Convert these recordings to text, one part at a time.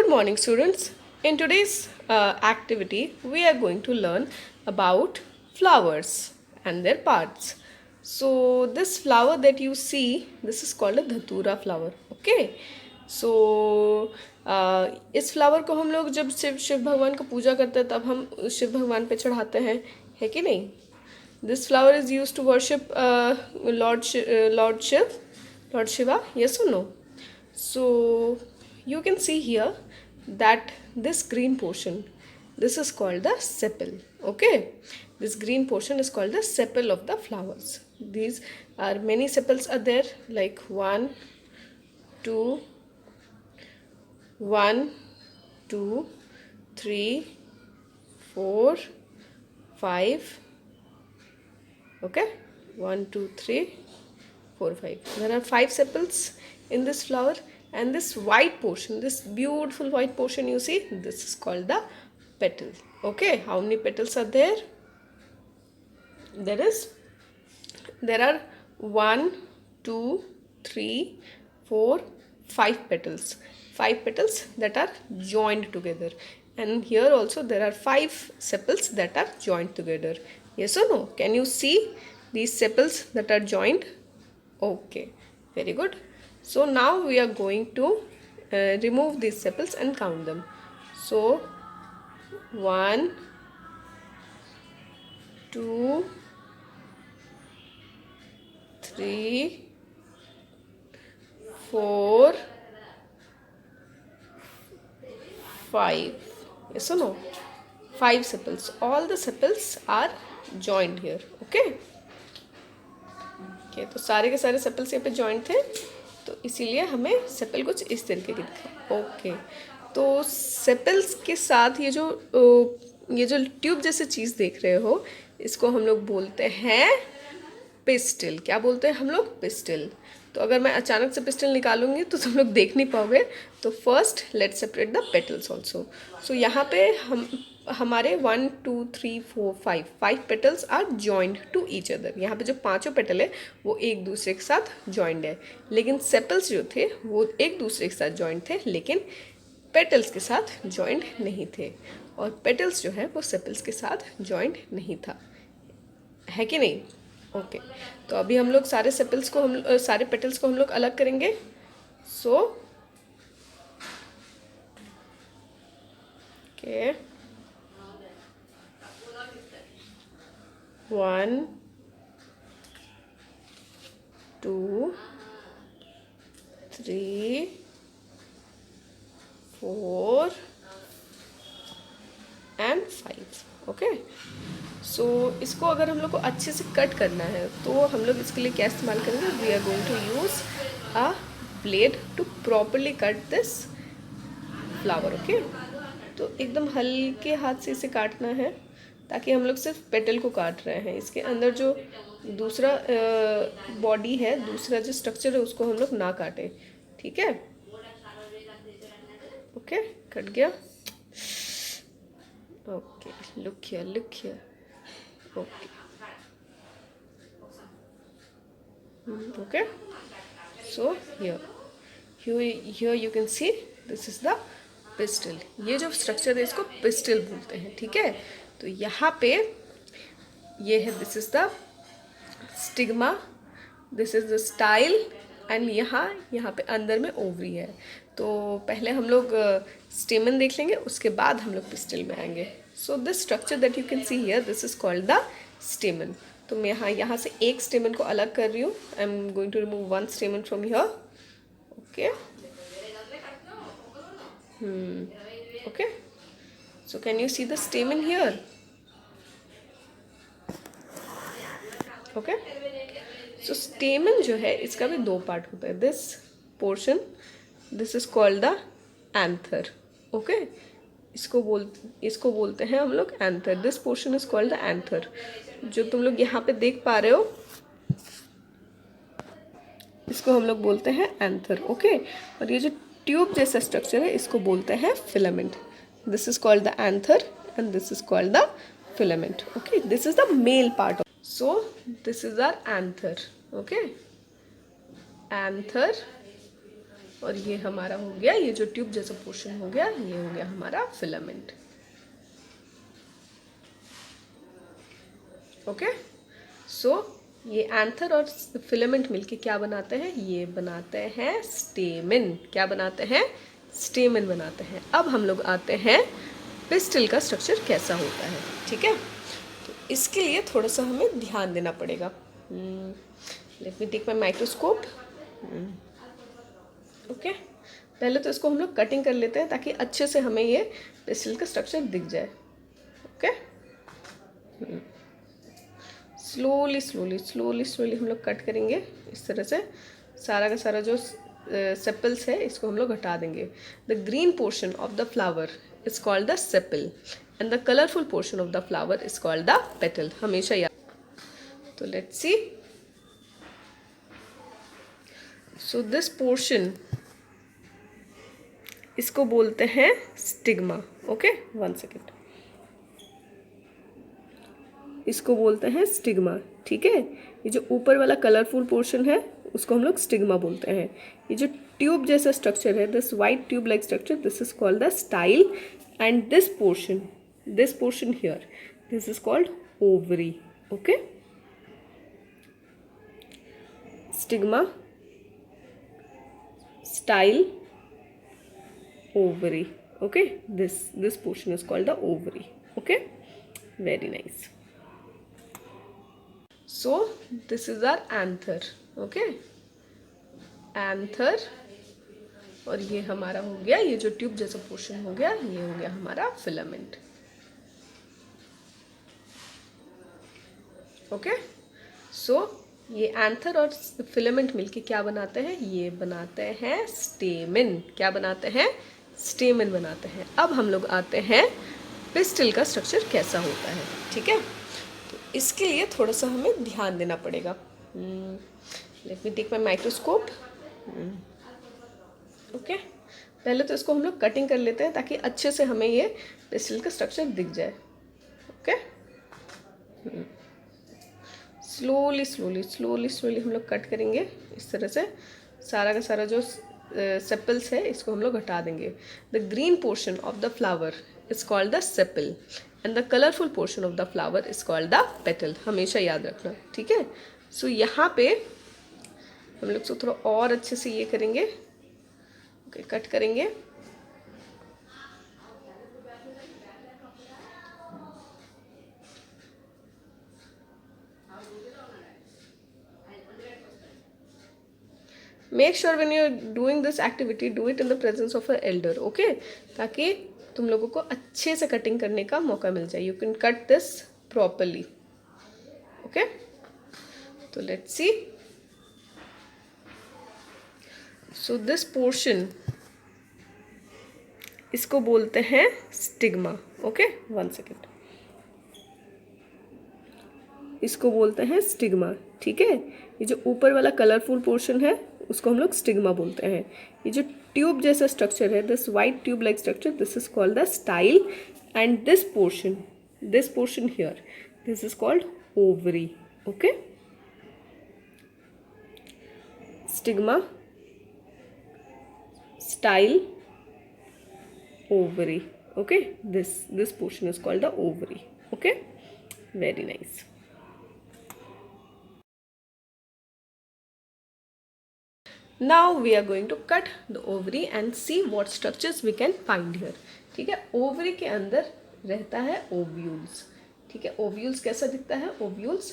Good morning, students. In today's activity, we are going to learn about flowers and their parts. So, this flower that you see, this is called a धतूरा flower. Okay. So, इस flower को हम लोग जब शिव भगवान का पूजा करते हैं तब हम शिव भगवान पे चढ़ाते हैं, है कि नहीं? This flower is used to worship Lord Shiva. Yes or no? So you can see here that this green portion, this is called the sepal. Okay, this green portion is called the sepal of the flowers. These are many sepals are there, like one, two, 3, 4, 5. Okay, 1, 2, 3, 4, 5. There are 5 sepals in this flower, and this white portion, this beautiful white portion you see, this is called the petal. Okay, how many petals are there? There are 1, 2, 3, 4, 5 petals. 5 petals that are joined together, and here also there are 5 sepals that are joined together. Yes or no? Can you see these sepals that are joined? Okay, very good. So now we are going to remove these sepals and count them. So 1, 2, 3, 4, 5. Yes or no? 5 sepals. All the sepals are joined here. Okay. तो सारे के सारे sepals यहाँ पे joint थे, तो इसीलिए हमें सेपल कुछ इस तरीके की दिखा. ओके, तो सेपल्स के साथ ये जो ट्यूब जैसे चीज़ देख रहे हो, इसको हम लोग बोलते हैं पिस्टल. क्या बोलते हैं हम लोग? पिस्टल. तो अगर मैं अचानक से पिस्टल निकालूंगी तो तुम लोग देख नहीं पाओगे. तो first let's separate the petals also. So यहाँ पे हमारे 1, 2, 3, 4, 5 petals are joined to each other. यहाँ पे जो 5 पेटल है वो एक दूसरे के साथ जॉइंड है, लेकिन सेपल्स जो थे वो एक दूसरे के साथ जॉइंड थे, लेकिन पेटल्स के साथ जॉइंड नहीं थे. और पेटल्स जो है वो सेपल्स के साथ जॉइंड नहीं था, है कि नहीं? ओके, तो अभी हम लोग सारे सेपल्स को सारे पेटल्स को हम लोग अलग करेंगे. So okay, 1, 2, 3, 4 and 5. ओके, सो इसको अगर हम लोग को अच्छे से कट करना है तो हम लोग इसके लिए क्या इस्तेमाल करेंगे? We are going to use a blade to properly cut this flower. Okay, तो एकदम हल्के हाथ से इसे काटना है, ताकि हम लोग सिर्फ पेटल को काट रहे हैं. इसके अंदर जो दूसरा बॉडी है, दूसरा जो स्ट्रक्चर है, उसको हम लोग ना काटें. ठीक है? ओके, कट गया. Okay, look here. Okay. Okay. So here you can see this is the pistil. ये जो स्ट्रक्चर है इसको पिस्टल बोलते हैं. ठीक है? तो यहाँ पे ये है, this is the stigma, this is the style, and यहाँ पे अंदर में ओवरी है. तो पहले हम लोग स्टेमन देख लेंगे, उसके बाद हम लोग पिस्टल में आएंगे. So this structure that you can see here, this is called the स्टेमन. तो मैं यहाँ से एक स्टेमन को अलग कर रही हूँ. I am going to remove 1 stamen from here. Okay, okay, so can you see the stamen here? Okay, so stamen जो है इसका भी 2 पार्ट होता है. This portion, this is called the anther. Okay, इसको बोलते हैं हम लोग anther. This portion is called the anther. जो तुम लोग यहाँ पे देख पा रहे हो, इसको हम लोग बोलते हैं एंथर. ओके, और ये जो ट्यूब जैसा स्ट्रक्चर है इसको बोलते हैं filament. This is called the anther and this is called the filament. Okay, this is the male part. So this is our anther. Okay, anther और ये हमारा हो गया, ये जो ट्यूब जैसा पोर्शन हो गया, ये हो गया हमारा फिलामेंट। ओके, सो ये एंथर और फिलामेंट मिलके क्या बनाते हैं? ये बनाते हैं स्टेमन। क्या बनाते हैं? स्टेमन बनाते हैं। अब हम लोग आते हैं पिस्टिल का स्ट्रक्चर कैसा होता है। ठीक है, तो इसके लिए थोड़ा सा हमें ध्यान देना पड़ेगा। Let me take my microscope. Okay, पहले तो इसको हम लोग कटिंग कर लेते हैं ताकि अच्छे से हमें ये पिस्टिल का स्ट्रक्चर दिख जाए। Okay, slowly slowly slowly slowly हम लोग कट करेंगे इस तरह से। सारा का सारा जो सेपल्स है इसको हम लोग हटा देंगे। The green portion of the flower is called the sepal and the colourful portion of the flower is called the petal. हमेशा याद। तो let's see. So this portion, इसको बोलते हैं स्टिग्मा। Okay, 1 second. इसको बोलते हैं स्टिग्मा। ठीक है, ये जो ऊपर वाला कलरफुल पोर्शन है उसको हम लोग स्टिग्मा बोलते हैं। ये जो ट्यूब जैसा स्ट्रक्चर है, this white tube like structure, this is called the style and this portion here, this is called ovary. Okay, stigma, style, ovary. Okay, this portion is called the ovary. Okay, very nice. So this is our anther. Okay, anther, और ये हमारा हो गया, ये जो tube जैसा portion हो गया, ये हो गया हमारा फिलामेंट। ओके, सो ये एंथर और फिलामेंट मिलके क्या बनाते हैं? ये बनाते हैं स्टेमन। क्या बनाते हैं? स्टेमन बनाते हैं। अब हम लोग आते हैं पिस्टिल का स्ट्रक्चर कैसा होता है। ठीक है, तो इसके लिए थोड़ा सा हमें ध्यान देना पड़ेगा। Let me take my microscope. Okay, पहले तो इसको हम लोग कटिंग कर लेते हैं ताकि अच्छे से हमें ये पिस्टिल का स्ट्रक्चर दिख जाए। Okay, slowly slowly slowly slowly हम लोग कट करेंगे इस तरह से। सारा का सारा जो सेपल्स है इसको हम लोग हटा देंगे। The green portion of the flower is called the sepal and the colourful portion of the flower is called the petal. हमेशा याद रखना। ठीक है, सो यहाँ पे हम लोग थोड़ा और अच्छे से ये करेंगे। ओके, कट करेंगे। Make sure when you are doing this activity, do it in the presence of a elder. Okay, ताकि तुम लोगों को अच्छे से कटिंग करने का मौका मिल जाए। You can cut this properly. Okay, तो let's see. So this portion, इसको बोलते हैं स्टिग्मा। Okay, 1 second. इसको बोलते हैं स्टिग्मा। ठीक है, ये जो ऊपर वाला कलरफुल पोर्शन है उसको हम लोग स्टिग्मा बोलते हैं। ये जो ट्यूब जैसा स्ट्रक्चर है, this white tube like structure, this is called the style and this portion here, this is called ovary. Okay, stigma, style, ovary. Okay, this portion is called the ovary. Okay, very nice. Now we are going to cut the ovary and see what structures we can find here. ठीक है, ovary के अंदर रहता है ovules. ठीक है, ovules कैसा दिखता है? ovules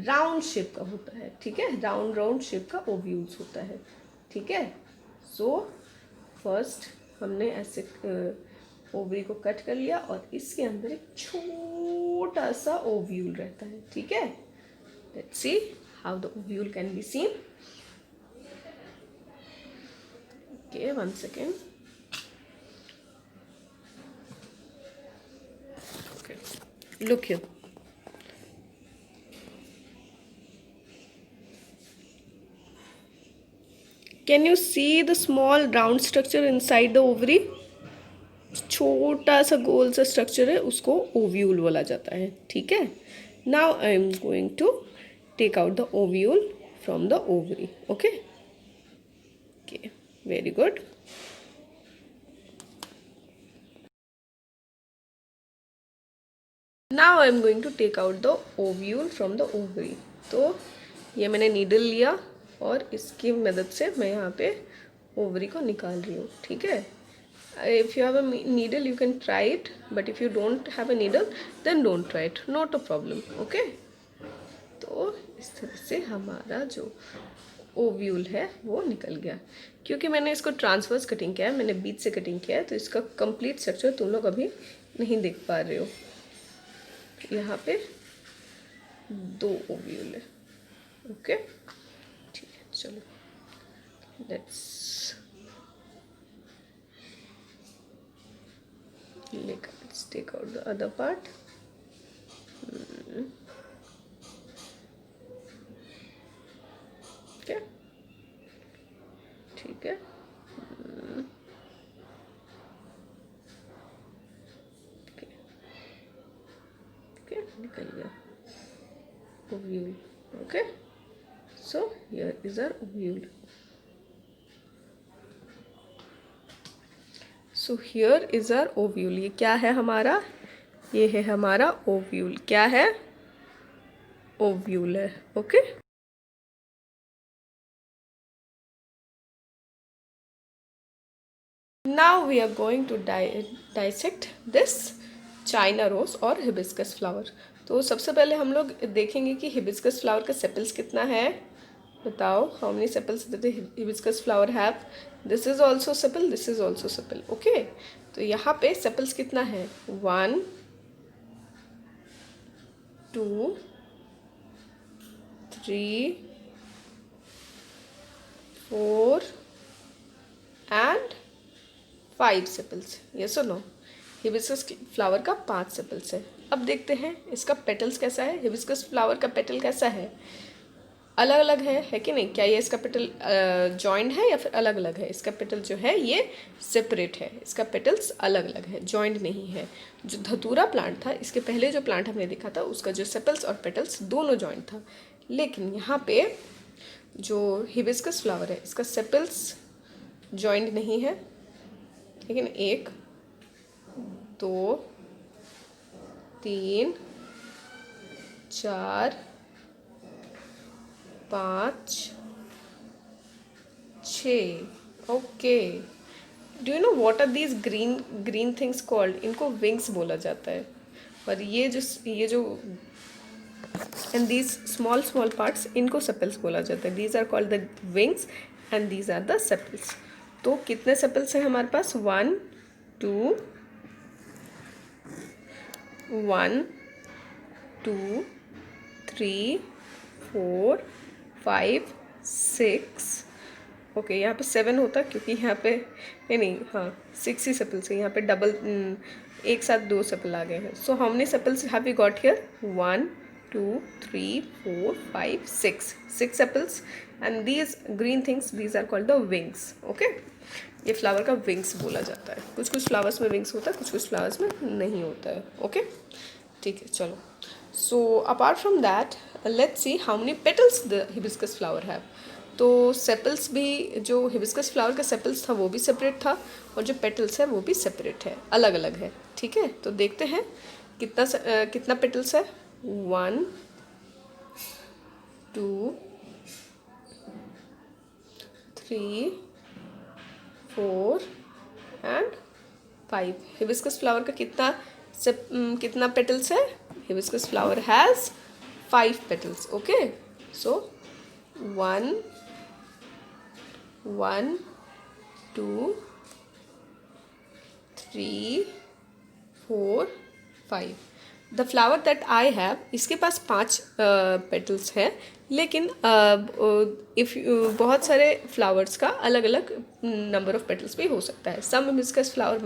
राउंड शेप का होता है। ठीक है, राउंड शेप का ovules होता है। ठीक है, सो फर्स्ट हमने ऐसे ओवरी को कट कर लिया और इसके अंदर एक छोटा सा ओव्यूल रहता है। ठीक है, let's see how the ovule can be seen. Okay, 1 second. Okay, look here. Can you see the small round structure inside the ovary? छोटा सा गोल सा स्ट्रक्चर है, उसको ओव्यूल बोला जाता है। ठीक है, now I am going to take out the ovule from the ovary. Okay, very good. Now I am going to take out the ovule from the ovary. तो ये मैंने नीडल लिया और इसकी मदद से मैं यहाँ पे ओवरी को निकाल रही हूँ, ठीक है। If you have a needle you can try it, but if you don't have a needle then don't try it, not a problem, okay. तो इस तरह से हमारा जो ओव्यूल है वो निकल गया। क्योंकि मैंने इसको ट्रांसवर्स कटिंग किया है, मैंने बीच से कटिंग किया है, तो इसका कंप्लीट स्ट्रक्चर तुम लोग अभी नहीं देख पा रहे हो। यहाँ पे 2 ओव्यूल है, ओके, ठीक है। चलो let's take out the other part. Okay, ठीक है। निकल गया ovule, okay, so here is our ovule। so here is our ovule। ये क्या है हमारा? ये है हमारा ovule। क्या है? ovule है, okay. now we are going to dissect this china rose और हिबिस्कस फ्लावर। तो सबसे पहले हम लोग देखेंगे कि हिबिस्कस फ्लावर का सेपल्स कितना है। बताओ, how many sepals the hibiscus flower have? This is also sepal, this is also sepal, okay. तो यहाँ पे सेपल्स कितना है? 1 2 3 4 एंड 5 सेपल्स, यस और नो? हिबिस्कस फ्लावर का 5 सेपल्स है। अब देखते हैं इसका पेटल्स कैसा है। हिबिस्कस फ्लावर का पेटल कैसा है? अलग अलग है कि नहीं? क्या ये इसका पेटल जॉइंट है या फिर अलग अलग है? इसका पेटल जो है ये सेपरेट है, इसका पेटल्स अलग अलग है, जॉइंट नहीं है। जो धतूरा प्लांट था, इसके पहले जो प्लांट हमने देखा था, उसका जो सेपल्स और पेटल्स दोनों जॉइंट था। लेकिन यहाँ पे जो हिबिस्कस फ्लावर है, इसका सेपल्स जॉइंट नहीं है, लेकिन 1 2 3 4 5 6, okay. Do you know what are these green things called? इनको विंग्स बोला जाता है। और ये जो and these small small parts, इनको सेपल्स बोला जाता है। These are called the wings and these are the sepals. तो कितने सेपल्स हैं हमारे पास? 1 2 1 2 3 4 5 6, ओके। यहाँ पे 7 होता क्योंकि यहाँ पे नहीं, हाँ 6 ही सेपल्स है। यहाँ पे डबल एक साथ 2 सेपल आ गए हैं। So how many sepals have we got here? 1 2 3 4 5 6 sepals and these green things, these are called the wings, okay. ये फ्लावर का विंग्स बोला जाता है। कुछ कुछ फ्लावर्स में विंग्स होता है, कुछ कुछ फ्लावर्स में नहीं होता है, ओके, ठीक है। चलो, so apart from that let's see how many petals the hibiscus flower have. तो सेपल्स भी, जो हिबिस्कस फ्लावर का सेपल्स था वो भी सेपरेट था, और जो पेटल्स है वो भी सेपरेट है, अलग अलग है, ठीक है। तो देखते हैं कितना पेटल्स है। 1 2 3 4 एंड 5। हिबिस्कस फ्लावर का कितना पेटल्स है? Hibiscus flower has 5 petals, okay। So 1 2 3 4 5। The flower that I have, इसके पास 5 पेटल्स हैं, लेकिन इफ़ बहुत सारे फ्लावर्स का अलग अलग नंबर ऑफ पेटल्स भी हो सकता है। Some hibiscus flower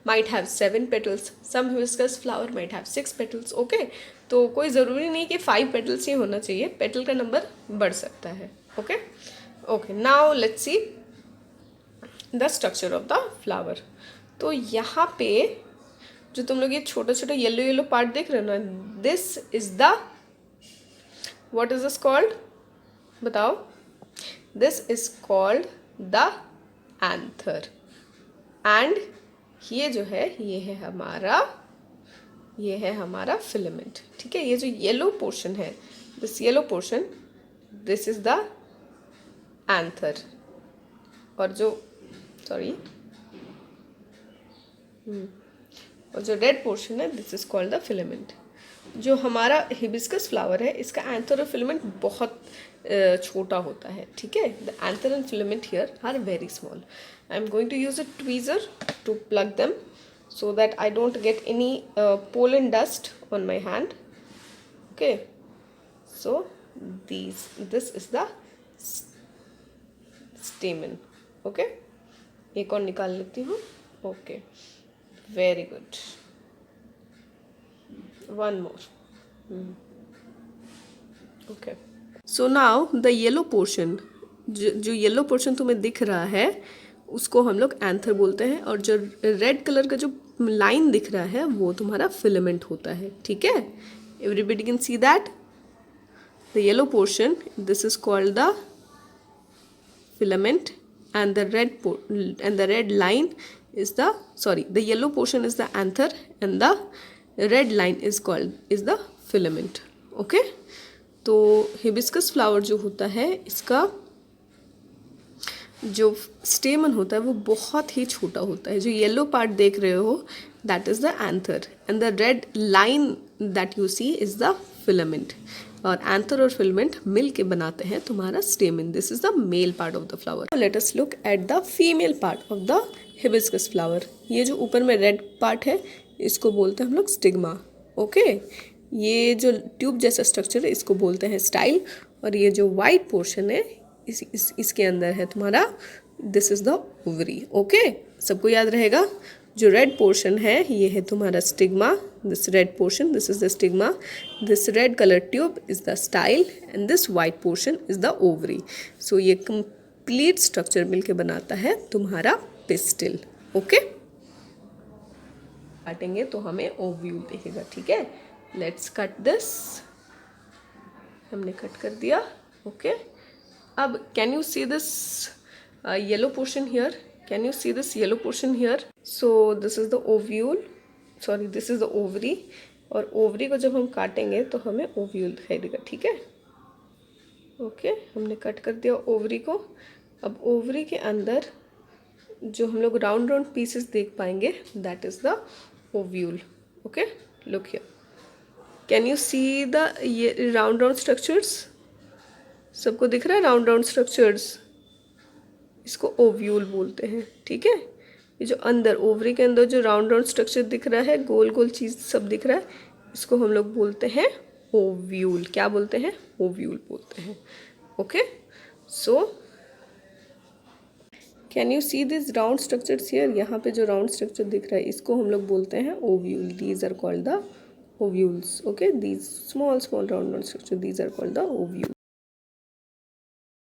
might have 7 petals, some hibiscus flower might have 6 petals, okay. तो कोई ज़रूरी नहीं कि 5 पेटल्स ही होना चाहिए, पेटल का नंबर बढ़ सकता है, okay okay. Now let's see the structure of the flower. तो यहाँ पे जो तुम लोग ये छोटा छोटा येलो येलो पार्ट देख रहे हो ना, this is the, what is this called? बताओ। This is called the anther. And ये जो है ये है हमारा फिलामेंट। ठीक है, ये जो येलो पोर्शन है, this yellow portion, this is the anther. और जो और जो रेड पोर्शन है, this is called the filament. जो हमारा हिबिस्कस फ्लावर है, इसका एंथर और फिलामेंट बहुत छोटा होता है। ठीक है, the anther and filament here are very small. I am going to use a tweezer to plug them so that I don't get any pollen dust on my hand. Okay, so this is the stamen. Okay, एक और निकाल लेती हूँ। Okay, very good. One more. Okay, so now the yellow portion, जो yellow portion तुम्हें दिख रहा है उसको हम लोग एंथर बोलते हैं, और जो रेड कलर का जो लाइन दिख रहा है वो तुम्हारा फिलामेंट होता है। ठीक है, everybody can see that the yellow portion, this is called the filament, and the red line is the yellow portion is the anther, and the red line is the filament. Okay, तो hibiscus flower जो होता है, इसका जो स्टेमन होता है वो बहुत ही छोटा होता है। जो येलो पार्ट देख रहे हो, that is the anther, and the red line that you see is the filament. और एंथर और फिलामेंट मिल के बनाते हैं तुम्हारा stamen. This is the male part of the flower. Let us look at the female part of the hibiscus flower. ये जो ऊपर में रेड पार्ट है, इसको बोलते हैं हम लोग स्टिग्मा। ओके, ये जो ट्यूब जैसा स्ट्रक्चर है, इसको बोलते हैं स्टाइल। और ये जो वाइट पोर्शन है, इसके अंदर है तुम्हारा, this is the ovary. Okay, सबको याद रहेगा। जो रेड पोर्शन है, ये है तुम्हारा stigma. This red portion, this is the stigma. This red colour tube is the style, and this white portion is the ovary. So ये कंप्लीट स्ट्रक्चर मिलके बनाता है तुम्हारा पिस्टिल। ओके, काटेंगे तो हमें ओव्यूल दिखेगा। ठीक है, लेट्स कट दिस। हमने कट कर दिया। ओके, अब can you see this yellow portion here? Can you see this yellow portion here? So this is the ovule, sorry this is the ovary. और ओवरी को जब हम काटेंगे तो हमें ओव्यूल दिखाई देगा। ठीक है, ओके, हमने कट कर दिया ओवरी को। अब ओवरी के अंदर जो हम लोग राउंड राउंड पीसेस देख पाएंगे, that is the ovule. Okay, look here, can you see the ये राउंड राउंड स्ट्रक्चर्स? सबको दिख रहा है राउंड राउंड स्ट्रक्चर्स? इसको ओव्यूल बोलते हैं। ठीक है, ये जो अंदर ओवरी के अंदर जो राउंड राउंड स्ट्रक्चर दिख रहा है, गोल गोल चीज़ सब दिख रहा है, इसको हम लोग बोलते हैं ओव्यूल। क्या बोलते हैं? ओव्यूल बोलते हैं। Okay, so can you see this round structures here? यहाँ पे जो राउंड स्ट्रक्चर दिख रहा है, इसको हम लोग बोलते हैं ovule. These are called the ovules. Okay, these small round structure, these are called the ovules.